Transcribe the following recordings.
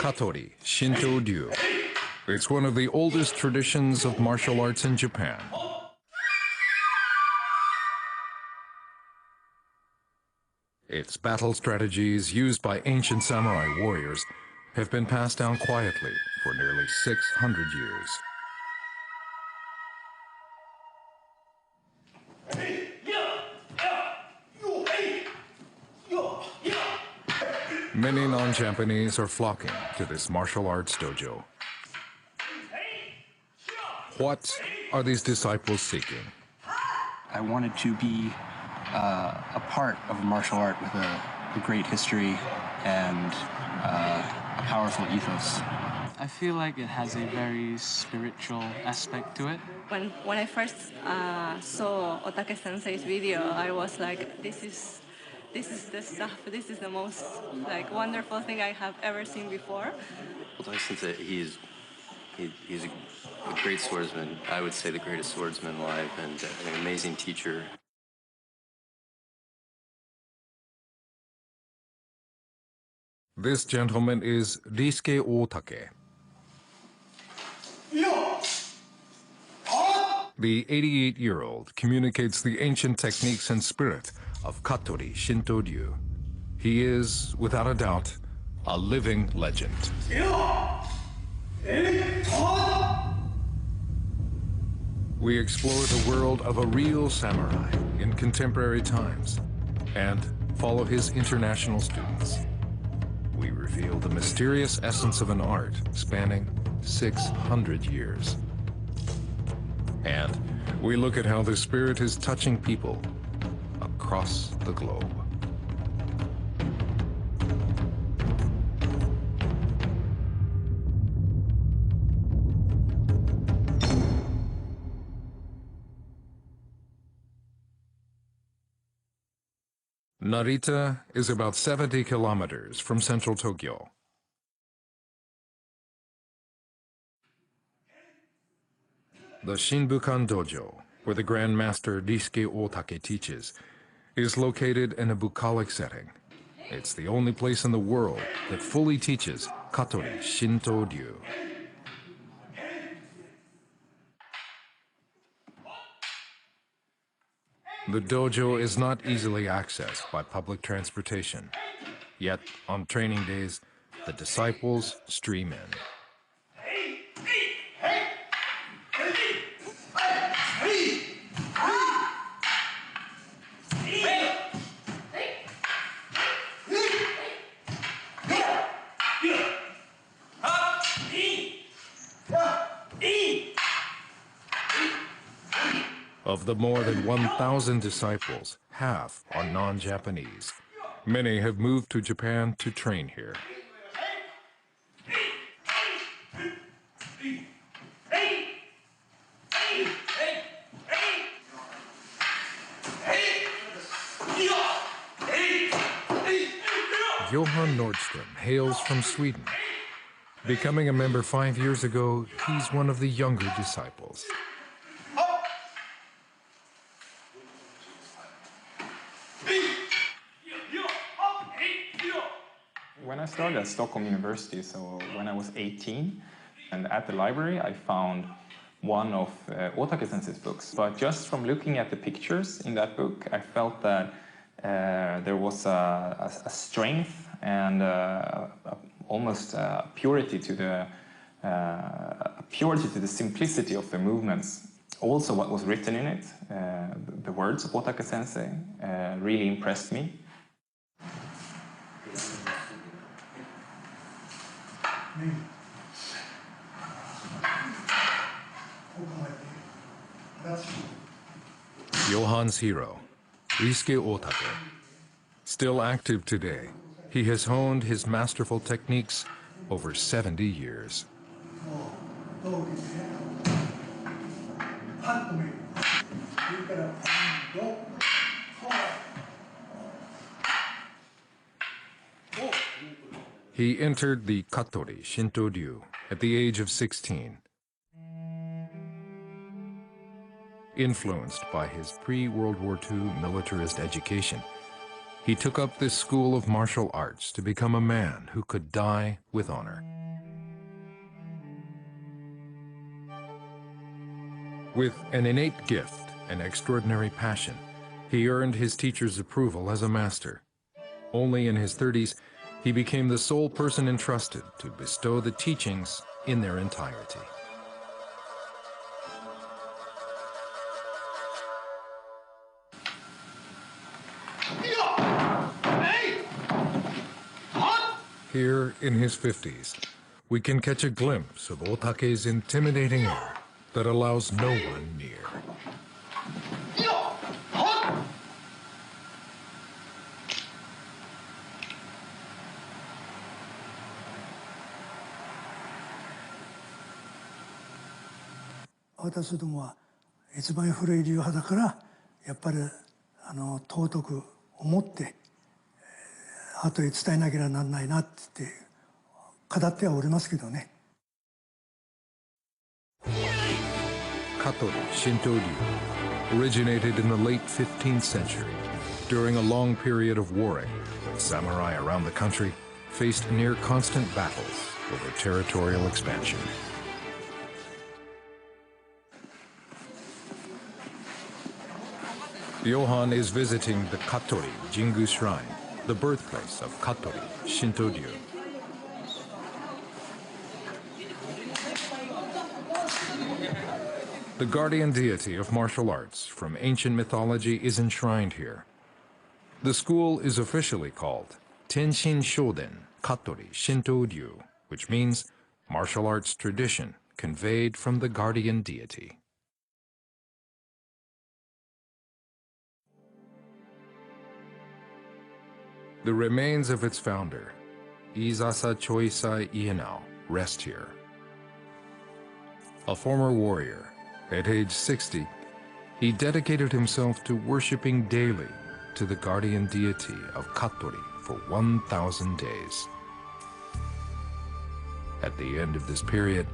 Katori, Shinto Ryu. It's one of the oldest traditions of martial arts in Japan. Its battle strategies used by ancient samurai warriors have been passed down quietly for nearly 600 years. Many non-Japanese are flocking to this martial arts dojo. What are these disciples seeking? I wanted to be a part of a martial art with a great history and a powerful ethos. I feel like it has a very spiritual aspect to it. When I first saw Otакэ Sensei's video, I was like, this is the stuff. This is the most wonderful thing I have ever seen before. Otакэ Sensei, he's a great swordsman. I would say the greatest swordsman alive, and an amazing teacher. This gentleman is Risuké Otакэ. The 88-year-old communicates the ancient techniques and spirit of Katori Shinto Ryu. He is, without a doubt, a living legend. We explore the world of a real samurai in contemporary times and follow his international students. We reveal the mysterious essence of an art spanning 600 years. And we look at how the spirit is touching people across the globe. Narita is about 70 kilometers from central Tokyo. The Shinbukan Dojo, where the Grand Master Risuké Otакэ teaches, is located in a bucolic setting. It's the only place in the world that fully teaches Katori Shinto Ryu. The dojo is not easily accessed by public transportation. Yet, on training days, the disciples stream in. Of the more than 1,000 disciples, half are non-Japanese. Many have moved to Japan to train here. Johan Nordstrom hails from Sweden. Becoming a member 5 years ago, he's one of the younger disciples. When I started at Stockholm University, so when I was 18, and at the library I found one of Otакэ Sensei's books. But just from looking at the pictures in that book, I felt that there was a strength and almost a purity to the simplicity of the movements. Also, what was written in it, the words of Otакэ Sensei, really impressed me. Johan's hero, Risuké Otакэ. Still active today, he has honed his masterful techniques over 70 years. He entered the Katori Shinto Ryu at the age of 16. Influenced by his pre-World War II militarist education, he took up this school of martial arts to become a man who could die with honor. With an innate gift and extraordinary passion, he earned his teacher's approval as a master. Only in his 30s, he became the sole person entrusted to bestow the teachings in their entirety. Here in his 50s, we can catch a glimpse of Otакэ's intimidating air that allows no one near. Katori Shinto Ryu originated in the late 15th century during a long period of warring when samurai around the country faced near constant battles over territorial expansion. Johan is visiting the Katori Jingu Shrine, the birthplace of Katori Shinto Ryu. The guardian deity of martial arts from ancient mythology is enshrined here. The school is officially called Tenshin Shoden Katori Shinto Ryu, which means martial arts tradition conveyed from the guardian deity. The remains of its founder, Izasa Choisai Ienao, rest here. A former warrior, at age 60, he dedicated himself to worshipping daily to the guardian deity of Katori for 1,000 days. At the end of this period,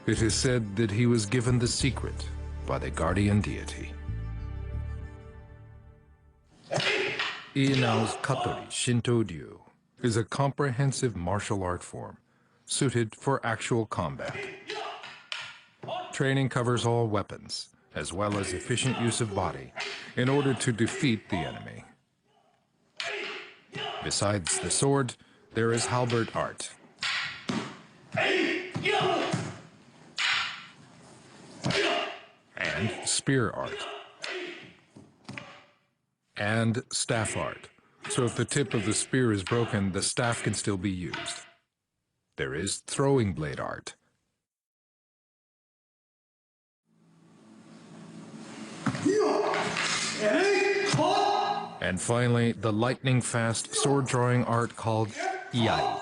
it is said that he was given the secret by the guardian deity. Ienao's Katori Shinto Ryu is a comprehensive martial art form suited for actual combat. Training covers all weapons, as well as efficient use of body, in order to defeat the enemy. Besides the sword, there is halberd art. And spear art. And staff art, so if the tip of the spear is broken, the staff can still be used. There is throwing blade art. And finally, the lightning-fast sword-drawing art called Iai.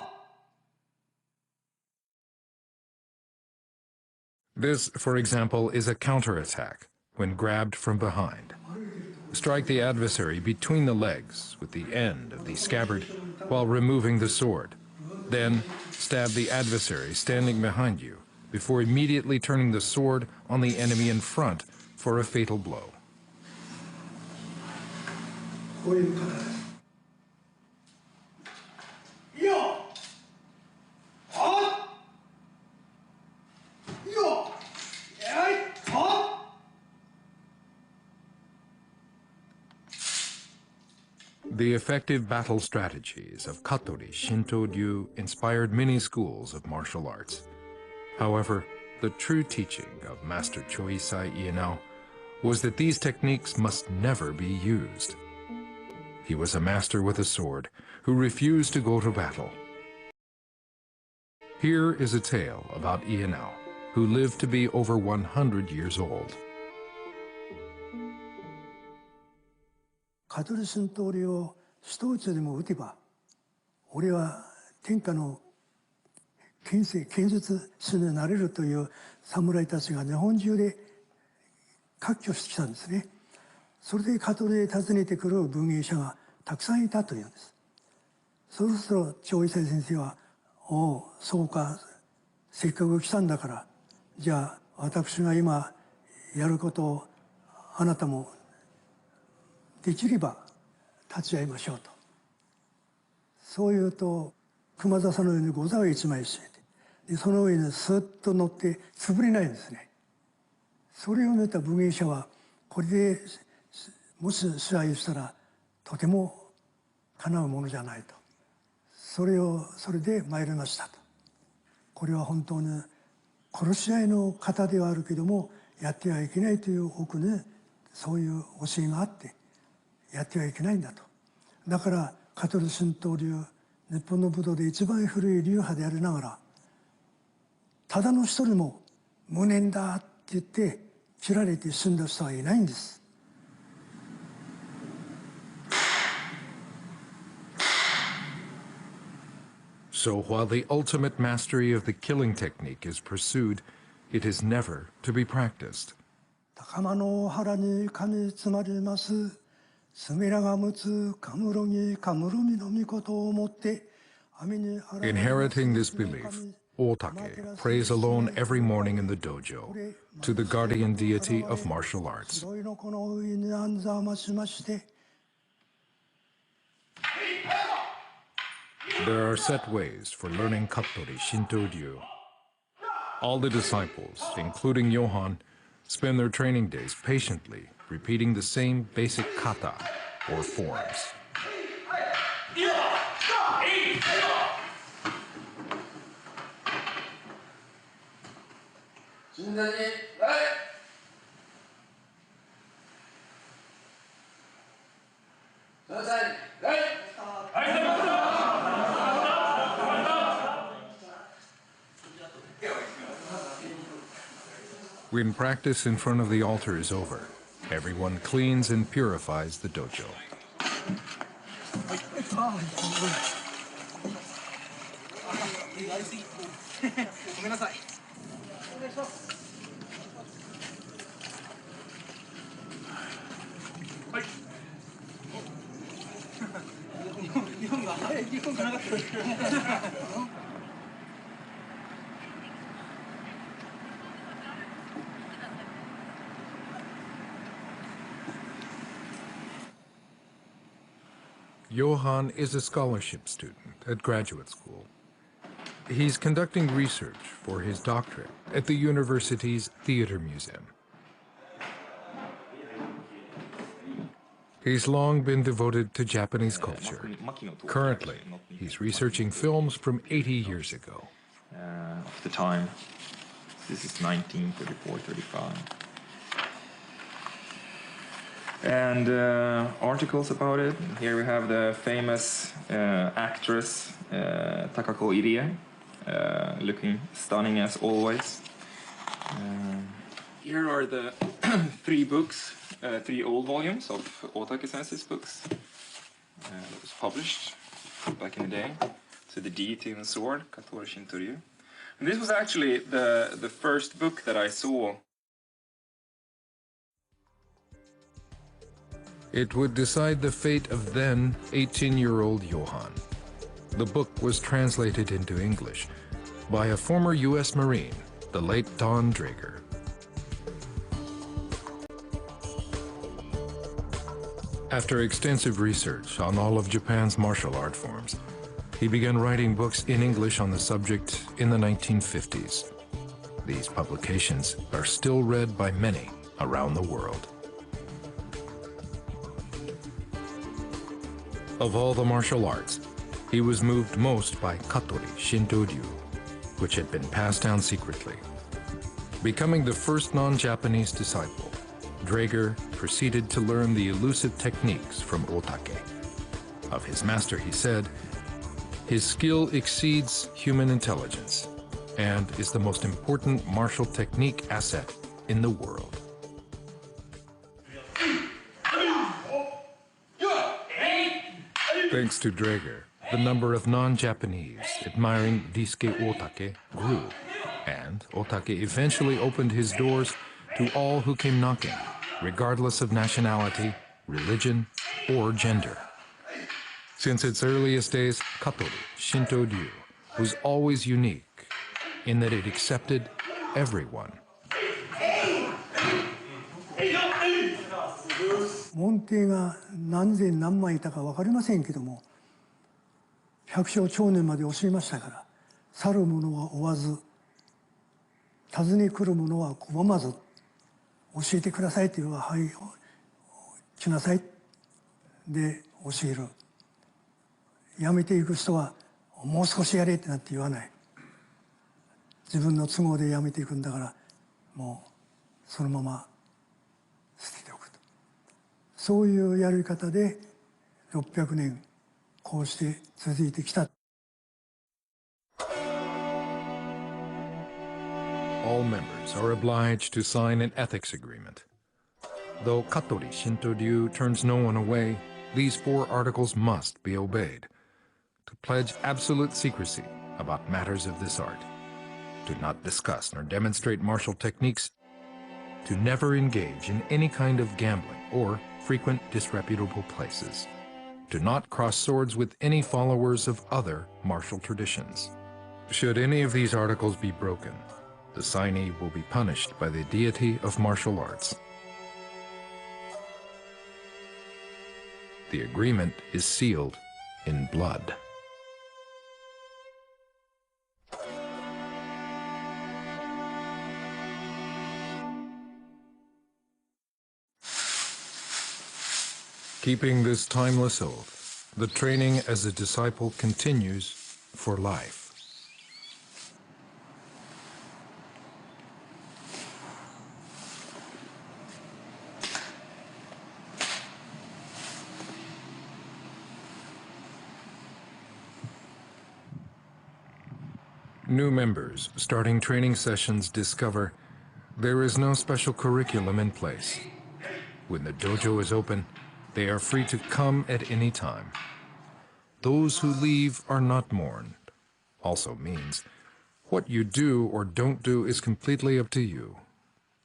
This, for example, is a counterattack when grabbed from behind. Strike the adversary between the legs with the end of the scabbard while removing the sword. Then stab the adversary standing behind you before immediately turning the sword on the enemy in front for a fatal blow. The effective battle strategies of Katori Shinto Ryu inspired many schools of martial arts. However, the true teaching of Master Choisai Ienao was that these techniques must never be used. He was a master with a sword who refused to go to battle. Here is a tale about Ienao, who lived to be over 100 years old. Katori Shinto Ryuを一つでも撃てば、俺は天下の剣術師になれるという侍たちが日本中で割拠してきたんですね。それでカトリへ訪ねてくる文芸者がたくさんいたというんです。そろそろ長伊勢先生は「おお、そうか、せっかく来たんだからじゃあ私が今やることをあなたもできれば立ち会いましょう」とそういうと熊笹のようにゴザを一枚敷いて、でその上にスッと乗って潰れないんですね。それを見た武芸者はこれでもし試合したらとてもかなうものじゃないと。それで参りましたと。これは本当に殺し合いの型ではあるけどもやってはいけないという奥にそういう教えがあってやってはいけないんだと。だからカトリ神道流、日本の武道で一番古い流派でありながらただの一人も無念だって言って切られて死んだ人はいないんです。So while the ultimate mastery of the killing technique is pursued, it is never to be practiced. 高間の原に金詰まります。すめらがむつかむろぎかむるみのみことをもって。Inheriting this belief, Otakэ prays alone every morning in the dojo to the guardian deity of martial arts. There are set ways for learning Katori Shinto Ryu. All the disciples, including Johan, spend their training days patiently repeating the same basic kata or forms. When practice in front of the altar is over, everyone cleans and purifies the dojo. Johan is a scholarship student at graduate school. He's conducting research for his doctorate at the university's theater museum. He's long been devoted to Japanese culture. Currently, he's researching films from 80 years ago. Of the time, this is 1934-35. And articles about it. Here we have the famous actress Takako Irie, looking stunning as always. Here are the three books, three old volumes of Otakэ Sensei's books that was published back in the day. So the Deity and the Sword, Katori Shinto Ryu. And this was actually the first book that I saw. It would decide the fate of then 18-year-old Johan. The book was translated into English by a former U.S. Marine, the late Don Draeger. After extensive research on all of Japan's martial art forms, he began writing books in English on the subject in the 1950s. These publications are still read by many around the world. Of all the martial arts, he was moved most by Katori Shinto Ryu, which had been passed down secretly. Becoming the first non-Japanese disciple, Draeger proceeded to learn the elusive techniques from Otakэ. Of his master, he said, "His skill exceeds human intelligence and is the most important martial technique asset in the world." Thanks to Draeger, the number of non-Japanese admiring Risuké Otakэ grew, and Otakэ eventually opened his doors to all who came knocking, regardless of nationality, religion, or gender. Since its earliest days, Katori Shinto Ryu was always unique in that it accepted everyone. 門弟が何千何万いたか分かりませんけども、百姓長年まで教えましたから、去る者は追わず、訪ね来る者は拒まず、教えてくださいと言えば、はい、来なさい。で、教える。辞めていく人は、もう少しやれってなって言わない。自分の都合で辞めていくんだから、もうそのまま捨てておくと。そういうやり方で600年こうして続いてきた。All members are obliged to sign an ethics agreement. Though Katori Shinto Ryu turns no one away, these 4 articles must be obeyed. To pledge absolute secrecy about matters of this art, to not discuss nor demonstrate martial techniques, to never engage in any kind of gambling or frequent disreputable places, to not cross swords with any followers of other martial traditions. Should any of these articles be broken, the signee will be punished by the deity of martial arts. The agreement is sealed in blood. Keeping this timeless oath, the training as a disciple continues for life. New members starting training sessions discover there is no special curriculum in place. When the dojo is open, they are free to come at any time. Those who leave are not mourned. Also means what you do or don't do is completely up to you.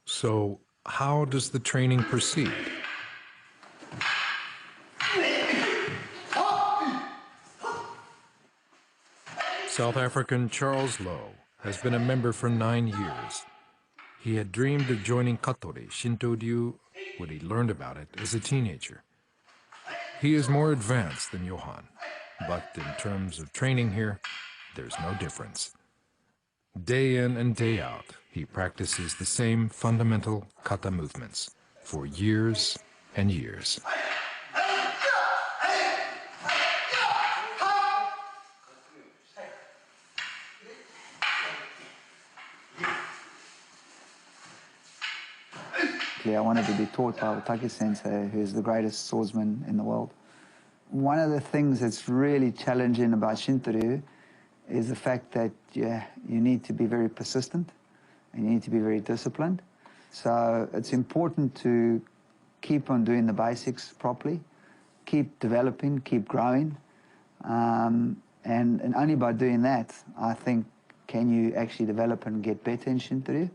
So how does the training proceed? South African Charles Lowe has been a member for 9 years. He had dreamed of joining Katori Shinto Ryu when he learned about it as a teenager. He is more advanced than Johan, but in terms of training here, there's no difference. Day in and day out, he practices the same fundamental kata movements for years and years. I wanted to be taught by Otakэ Sensei, who is the greatest swordsman in the world. One of the things that's really challenging about Shinto is the fact that you need to be very persistent and you need to be very disciplined. So it's important to keep on doing the basics properly, keep developing, keep growing, and only by doing that, I think, can you actually develop and get better in Shinto.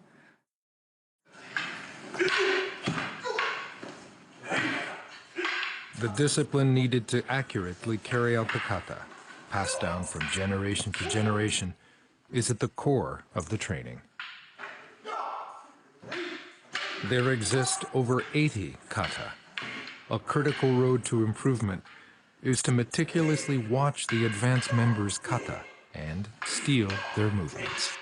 The discipline needed to accurately carry out the kata, passed down from generation to generation, is at the core of the training. There exist over 80 kata. A critical road to improvement is to meticulously watch the advanced members' kata and steal their movements.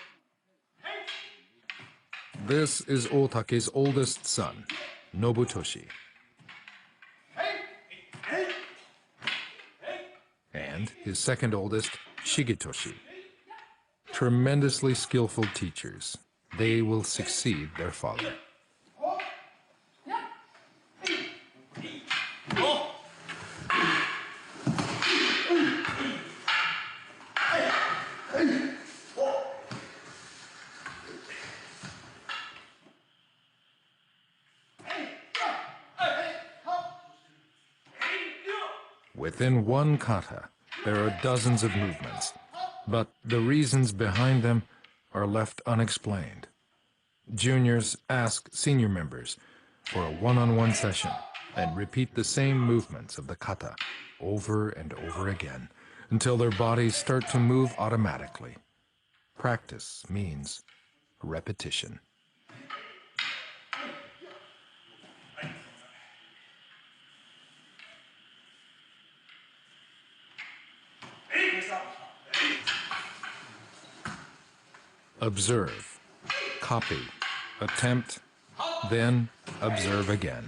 This is Otaka's oldest son, Nobutoshi. And his second oldest, Shigetoshi. Tremendously skillful teachers. They will succeed their father. Within one kata, there are dozens of movements, but the reasons behind them are left unexplained. Juniors ask senior members for a one-on-one session and repeat the same movements of the kata over and over again until their bodies start to move automatically. Practice means repetition. Observe, copy, attempt, then observe again.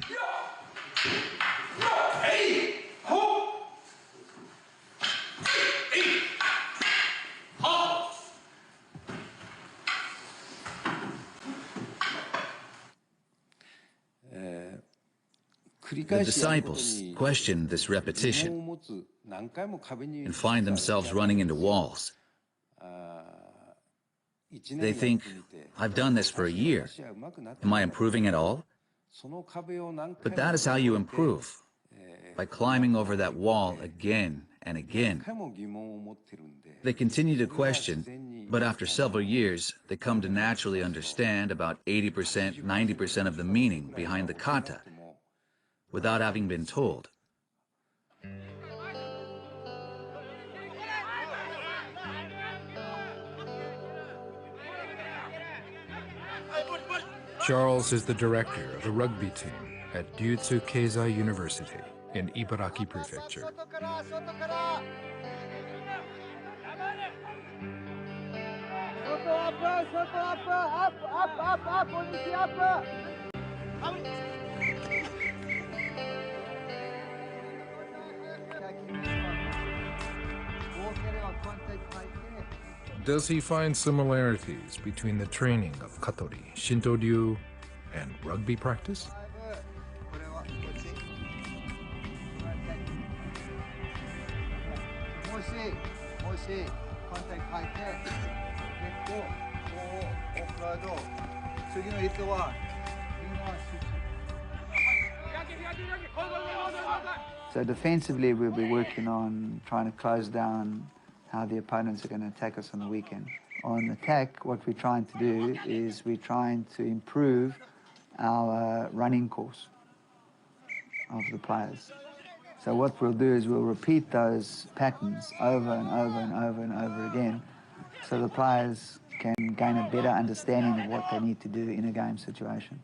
The disciples question this repetition and find themselves running into walls. They think, I've done this for a year. Am I improving at all? But that is how you improve, by climbing over that wall again and again. They continue to question, but after several years, they come to naturally understand about 80%, 90% of the meaning behind the kata, without having been told. Charles is the director of the rugby team at Ryutsu Keizai University in Ibaraki Prefecture. Does he find similarities between the training of Katori, Shinto Ryu, and rugby practice? So defensively, we'll be working on trying to close down how the opponents are going to attack us on the weekend. On attack, what we're trying to do is we're trying to improve our running course of the players. So what we'll do is we'll repeat those patterns over and over and over and over again so the players can gain a better understanding of what they need to do in a game situation.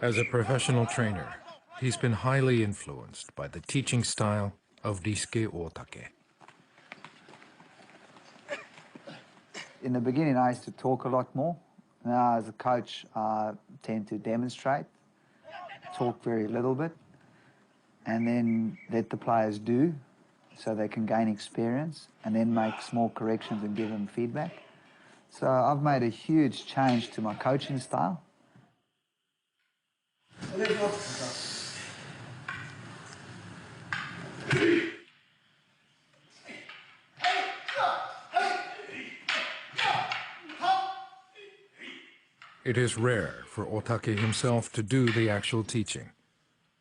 As a professional trainer, he's been highly influenced by the teaching style of Risuké Otакэ. In the beginning, I used to talk a lot more. Now, as a coach, I tend to demonstrate, talk very little bit, and then let the players do so they can gain experience, and then make small corrections and give them feedback. So I've made a huge change to my coaching style. It is rare for Otакэ himself to do the actual teaching,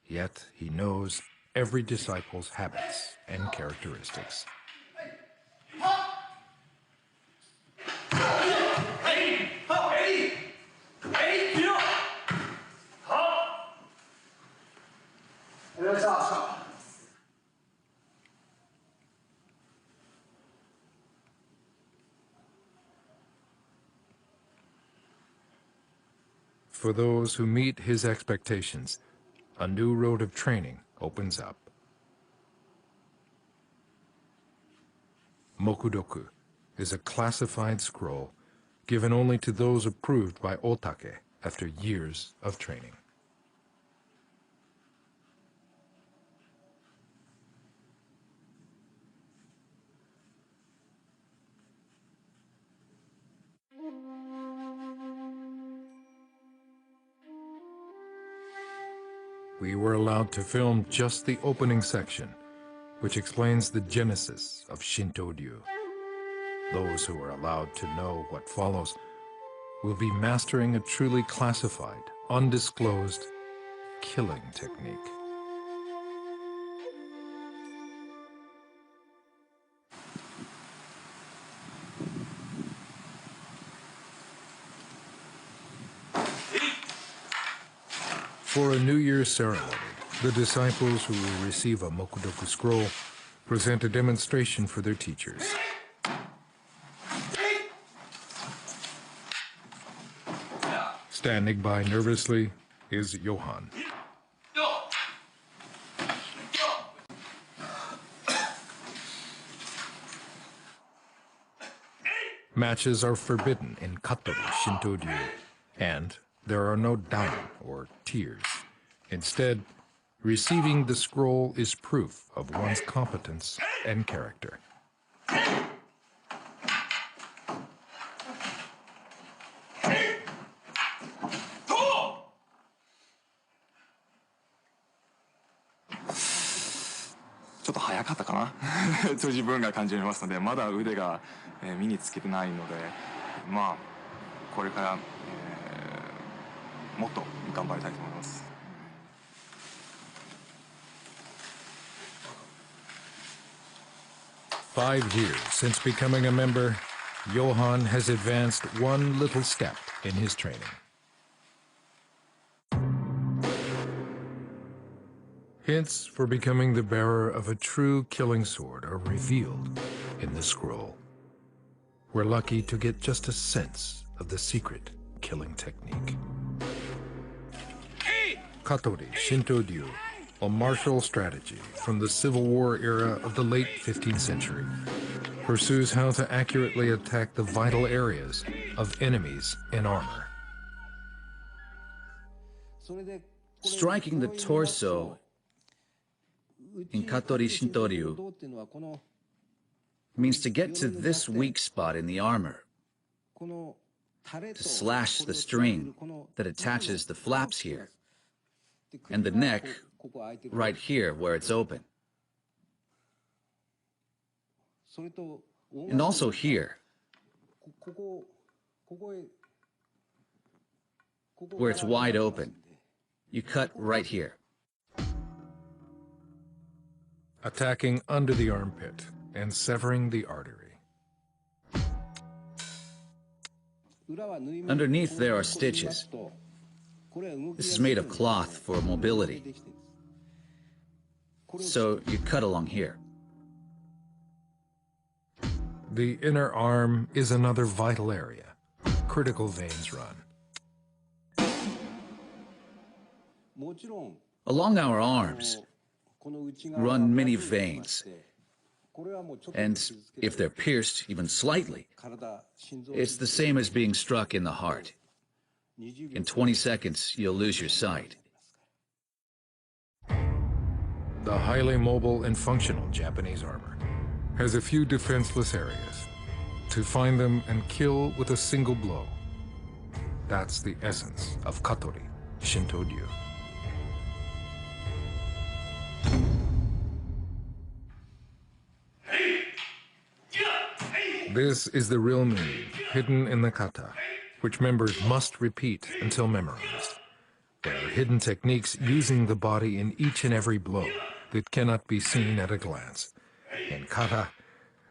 yet he knows every disciple's habits and characteristics. For those who meet his expectations, a new road of training opens up. Mokudoku is a classified scroll given only to those approved by Otакэ after years of training. We were allowed to film just the opening section, which explains the genesis of Shinto Ryu. Those who are allowed to know what follows will be mastering a truly classified, undisclosed, killing technique. For a New Year's ceremony, the disciples who will receive a Mokudoku scroll present a demonstration for their teachers. Standing by nervously is Johan. Matches are forbidden in Katori Shinto ryu, and there are no dan or tears. Instead, receiving the scroll is proof of one's competence and character. ちょっと早かったかなと自分が感じますので、まだ腕が身につけてないので、まあこれから、もっと頑張りたいと思います。5 years since becoming a member, Johan has advanced one little step in his training. Hints for becoming the bearer of a true killing sword are revealed in the scroll. We're lucky to get just a sense of the secret killing technique. Katori Shinto ryu, a martial strategy from the Civil War era of the late 15th century, pursues how to accurately attack the vital areas of enemies in armor. Striking the torso in Katori Shinto ryu means to get to this weak spot in the armor, to slash the string that attaches the flaps here, and the neck right here where it's open. And also here, where it's wide open. You cut right here. Attacking under the armpit and severing the artery. Underneath there are stitches. This is made of cloth for mobility. So you cut along here. The inner arm is another vital area. Critical veins run. Along our arms run many veins. And if they're pierced even slightly, it's the same as being struck in the heart. In 20 seconds, you'll lose your sight. The highly mobile and functional Japanese armor has a few defenseless areas. To find them and kill with a single blow. That's the essence of Katori Shinto ryu. This is the real meaning hidden in the kata, which members must repeat until memorized. There are hidden techniques using the body in each and every blow that cannot be seen at a glance. In kata,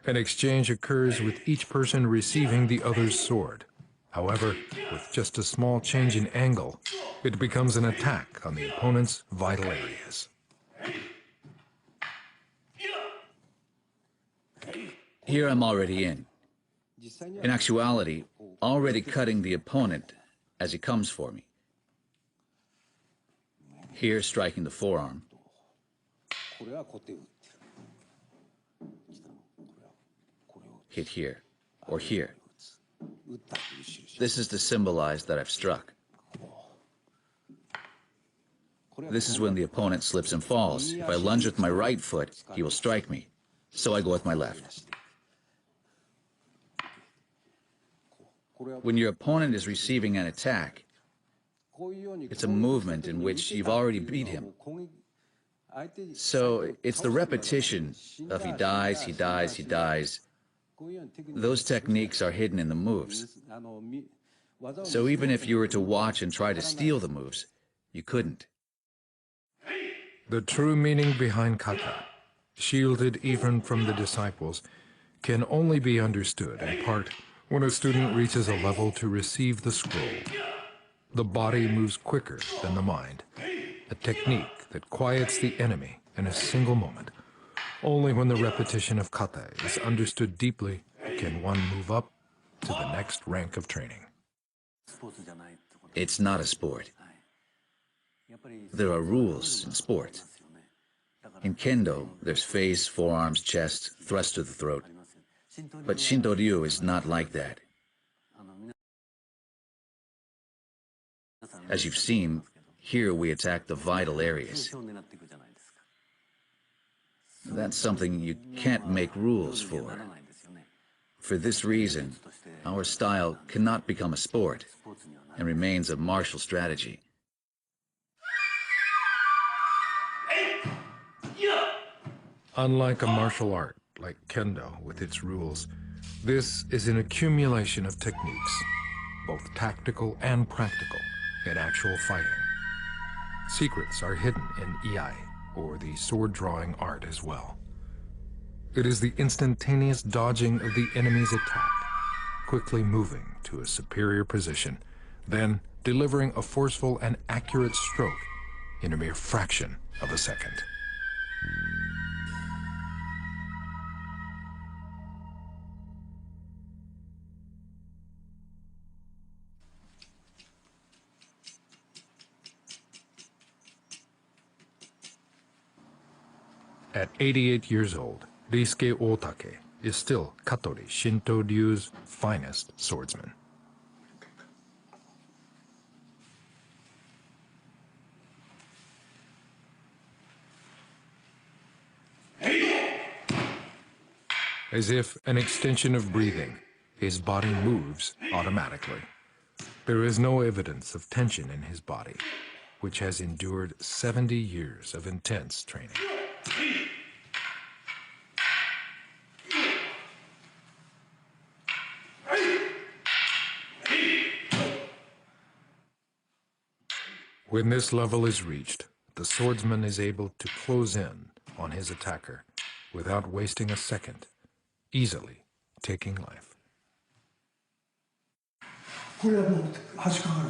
an exchange occurs with each person receiving the other's sword. However, with just a small change in angle, it becomes an attack on the opponent's vital areas. Here I'm already in. In actuality, already cutting the opponent as he comes for me. Here, striking the forearm. Hit here, or here. This is to symbolize that I've struck. This is when the opponent slips and falls. If I lunge with my right foot, he will strike me. So I go with my left. When your opponent is receiving an attack, it's a movement in which you've already beat him. So it's the repetition of he dies, he dies, he dies. Those techniques are hidden in the moves. So even if you were to watch and try to steal the moves, you couldn't. The true meaning behind kata, shielded even from the disciples, can only be understood in part when a student reaches a level to receive the scroll. The body moves quicker than the mind, a technique that quiets the enemy in a single moment. Only when the repetition of kata is understood deeply can one move up to the next rank of training. It's not a sport. There are rules in sport. In kendo, there's face, forearms, chest, thrust to the throat. But Shinto Ryu is not like that. As you've seen, here we attack the vital areas. That's something you can't make rules for. For this reason, our style cannot become a sport and remains a martial strategy. Unlike a martial art, like kendo with its rules, this is an accumulation of techniques, both tactical and practical, in actual fighting. Secrets are hidden in iai, or the sword-drawing art as well. It is the instantaneous dodging of the enemy's attack, quickly moving to a superior position, then delivering a forceful and accurate stroke in a mere fraction of a second. At 88 years old, Risuké Otake is still Katori Shinto Ryu's finest swordsman. As if an extension of breathing, his body moves automatically. There is no evidence of tension in his body, which has endured 70 years of intense training. When this level is reached, the swordsman is able to close in on his attacker without wasting a second, easily taking life. これはもう端かかる。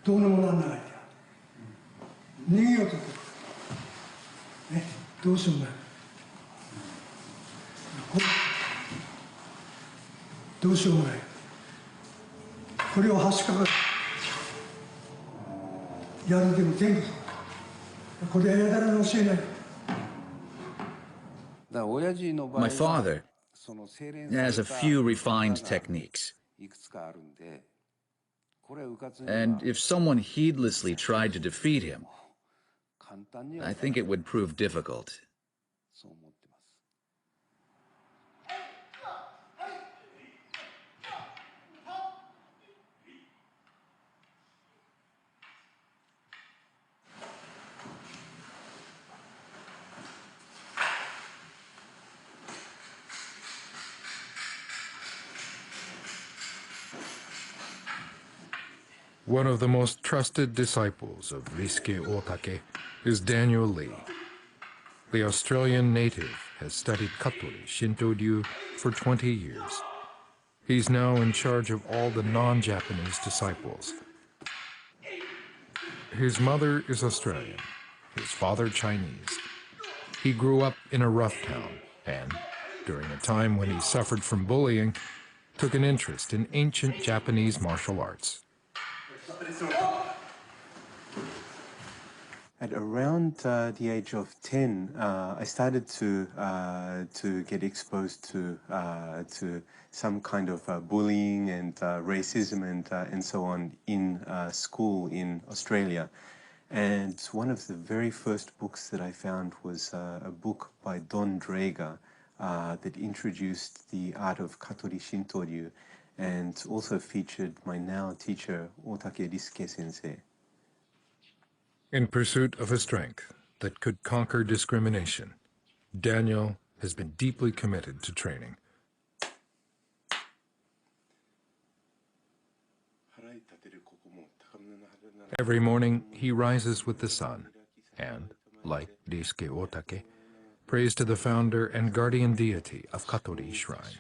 どうにもならない。逃げようと。ね、どうしようもない。これどうしようもない。これを端かかる。やるでも全部そう。これはやられ教えない。My father has a few refined techniques. And if someone heedlessly tried to defeat him, I think it would prove difficult. One of the most trusted disciples of Risuké Otake is Daniel Lee. The Australian native has studied Katori Shinto Ryu for 20 years. He's now in charge of all the non-Japanese disciples. His mother is Australian, his father Chinese. He grew up in a rough town and, during a time when he suffered from bullying, took an interest in ancient Japanese martial arts. At around the age of 10, I started to get exposed to some kind of bullying and racism and so on in school in Australia. And one of the very first books that I found was a book by Don Draeger that introduced the art of Katori Shinto Ryu and also featured my now teacher, Otакэ Risuké sensei. In pursuit of a strength that could conquer discrimination, Daniel has been deeply committed to training. Every morning, he rises with the sun and, like Risuké Otake, prays to the founder and guardian deity of Katori Shrine.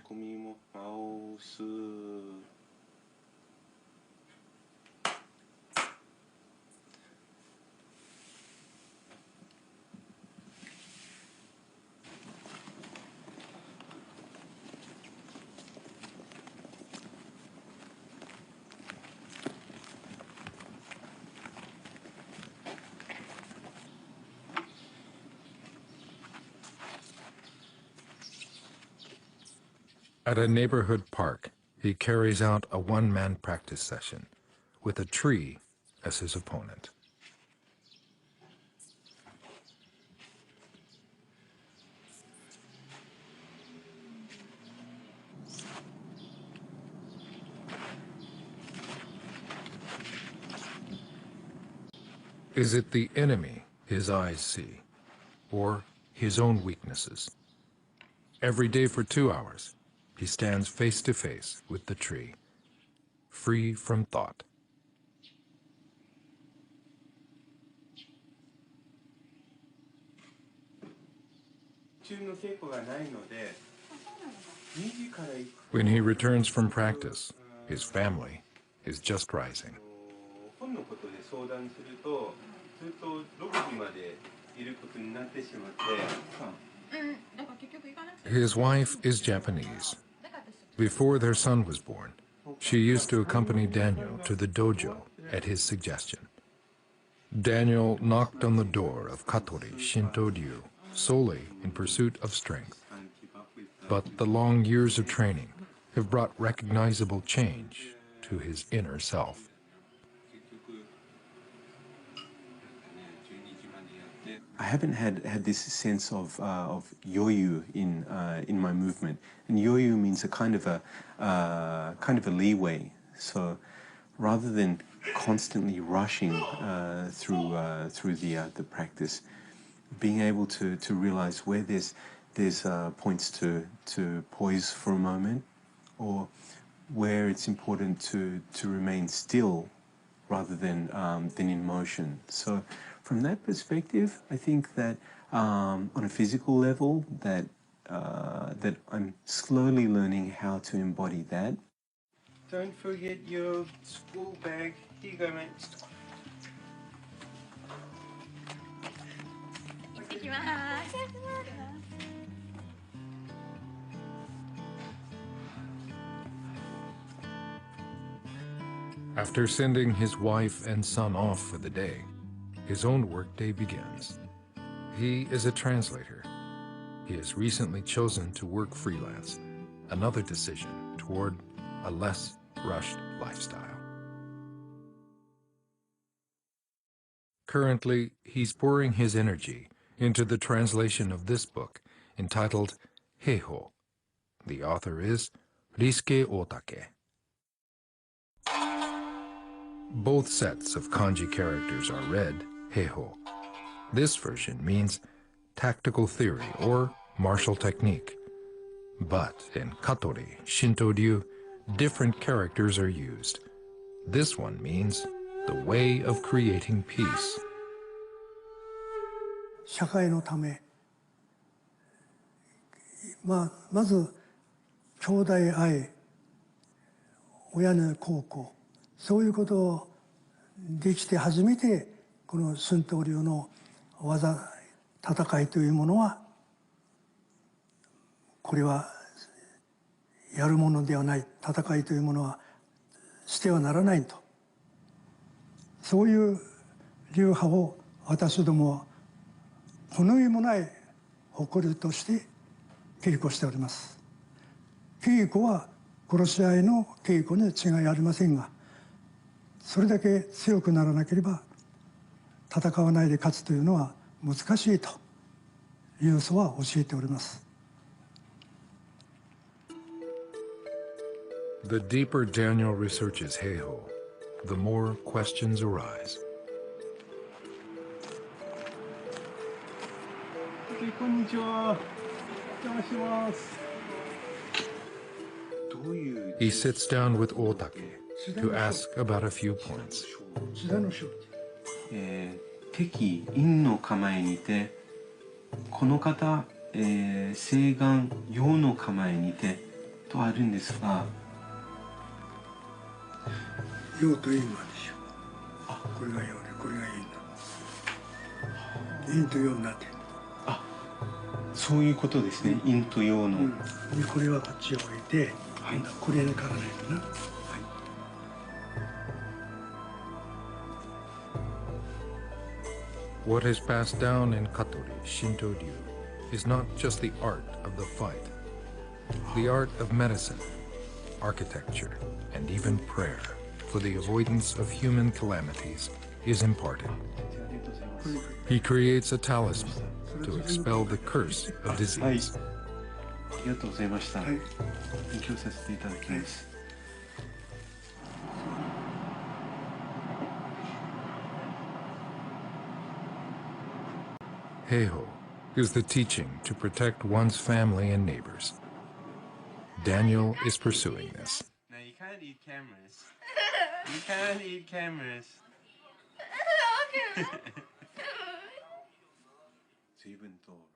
At a neighborhood park, he carries out a one-man practice session with a tree as his opponent. Is it the enemy his eyes see, or his own weaknesses? Every day for 2 hours, he stands face to face with the tree, free from thought. When he returns from practice, his family is just rising. His wife is Japanese. Before their son was born, she used to accompany Daniel to the dojo at his suggestion. Daniel knocked on the door of Katori Shinto solely in pursuit of strength. But the long years of training have brought recognizable change to his inner self. I haven't had this sense of yoyu in my movement, and yoyu means a kind of a leeway. So rather than constantly rushing through the practice, being able to realize where there's points to poise for a moment, or where it's important to remain still rather than in motion. So from that perspective, I think that on a physical level, that I'm slowly learning how to embody that. Don't forget your school bag. Here you go, mate. After sending his wife and son off for the day, his own workday begins. He is a translator. He has recently chosen to work freelance, another decision toward a less rushed lifestyle. Currently, he's pouring his energy into the translation of this book entitled Heiho. The author is Risuké Otake. Both sets of kanji characters are read Heiho. This version means tactical theory or martial technique. But in Katori, Shinto different characters are used. This one means the way of creating peace. 社会のため、まず兄弟愛、親の孝行、そういうことをできて初めてこの神道流の技、戦いというものはこれはやるものではない、戦いというものはしてはならないと、そういう流派を私どもはこの上もない誇りとして稽古しております。稽古は殺し合いの稽古に違いありませんが、それだけ強くならなければ戦わないで勝つというのは難しいという嘘は教えております。The deeper Daniel researches Heiho, the more questions arise. こんにちは。お邪魔します。 He sits down with Otake to ask about a few points. 敵陰の構えにて、この方、西岸陽の構えにてとあるんですが、陽と陰なんでしょう。これが陽でこれが陰だ。陰と陽になってる。あ、そういうことですね。陰と陽の。これはこっちを置いて、はい、これにからないとな。What is passed down in Katori, Shinto is not just the art of the fight, The art of medicine, architecture, and even prayer for the avoidance of human calamities is imparted. He creates a talisman to expel the curse of disease. ありがとうございました。勉強させていただきます。Heiho is the teaching to protect one's family and neighbors. Daniel is pursuing this. No, you can't eat cameras. You can't eat cameras.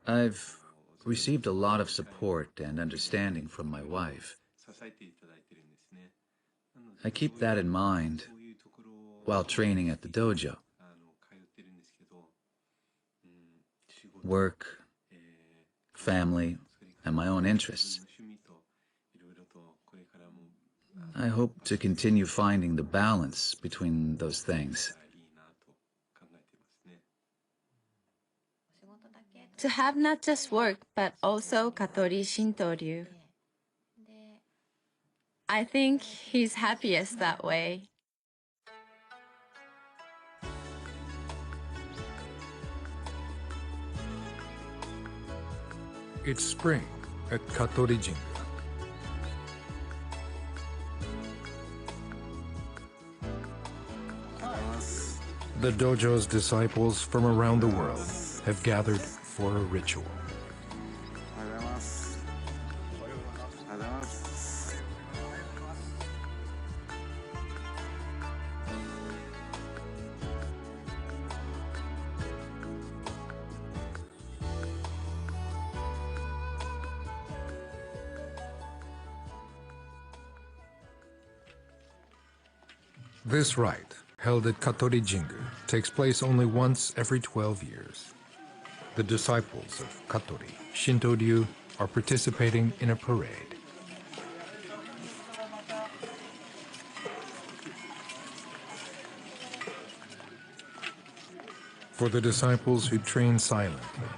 I've received a lot of support and understanding from my wife. I keep that in mind while training at the dojo. Work, family, and my own interests. I hope to continue finding the balance between those things. To have not just work, but also Katori Shinto-ryu. I think he's happiest that way. It's spring at Katori Jingu. The dojo's disciples from around the world have gathered for a ritual. This rite, held at Katori Jingu, takes place only once every 12 years. The disciples of Katori, Shinto-ryu, are participating in a parade. For the disciples who train silently,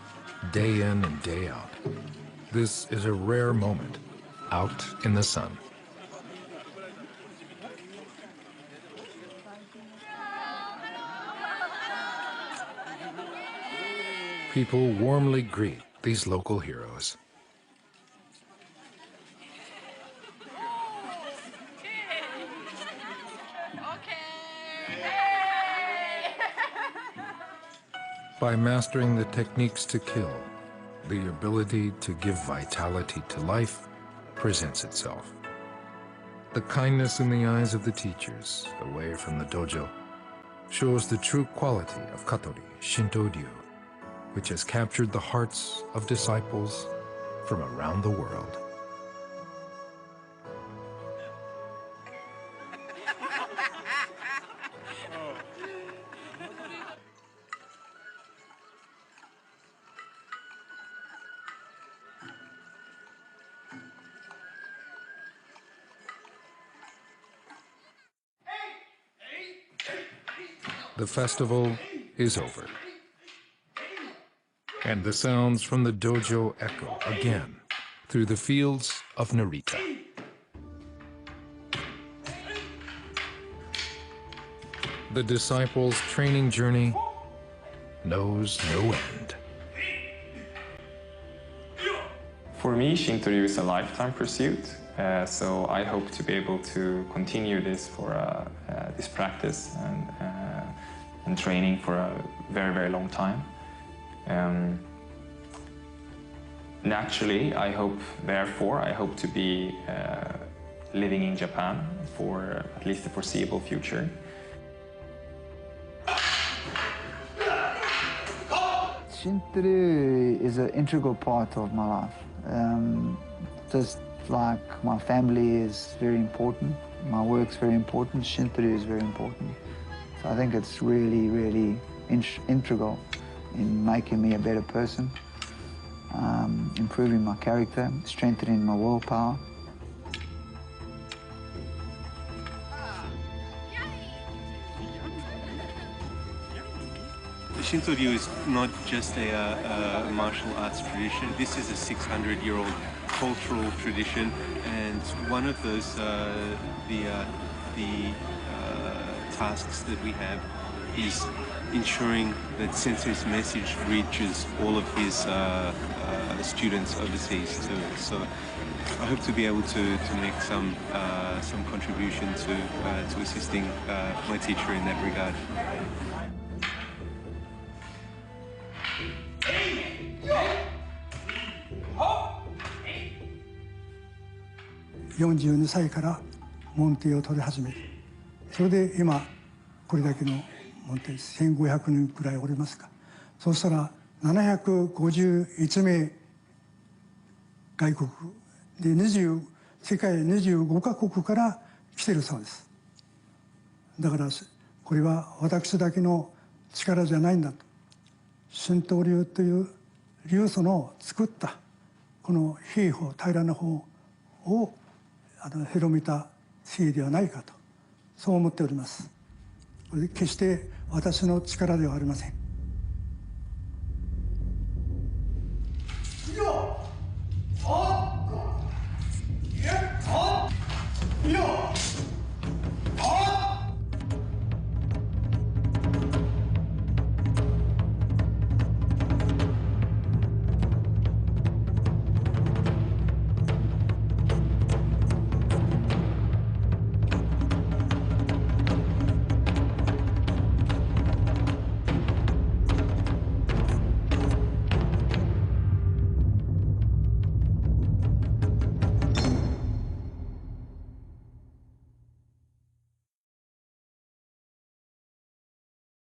day in and day out, this is a rare moment, out in the sun. People warmly greet these local heroes. By mastering the techniques to kill, the ability to give vitality to life presents itself. The kindness in the eyes of the teachers away from the dojo shows the true quality of Katori Shinto-ryu, which has captured the hearts of disciples from around the world. The festival is over, and the sounds from the dojo echo again through the fields of Narita. The disciples' training journey knows no end. For me, Shinto-ryu is a lifetime pursuit, so I hope to be able to continue this for this practice and training for a very, very long time. Naturally, I hope to be living in Japan for at least the foreseeable future. Shinto-ryu is an integral part of my life. Just like my family is very important, my work's very important, Shinto-ryu is very important. So I think it's really, really integral in making me a better person, improving my character, strengthening my willpower. Shinto Ryu is not just a martial arts tradition. This is a 600-year-old cultural tradition, and one of those tasks that we have is ensuring that Sensei's message reaches all of his students overseas too. So I hope to be able to make some contribution to assisting my teacher in that regard. 42歳から門弟を取り始める。それで今これだけの門弟1500人くらいおりますか。そうしたら751名外国で世界25カ国から来ているそうです。だからこれは私だけの力じゃないんだと。神道流という流祖の作ったこの兵法平らな法を広めたせいではないかとそう思っております。これ決して私の力ではありません。よっ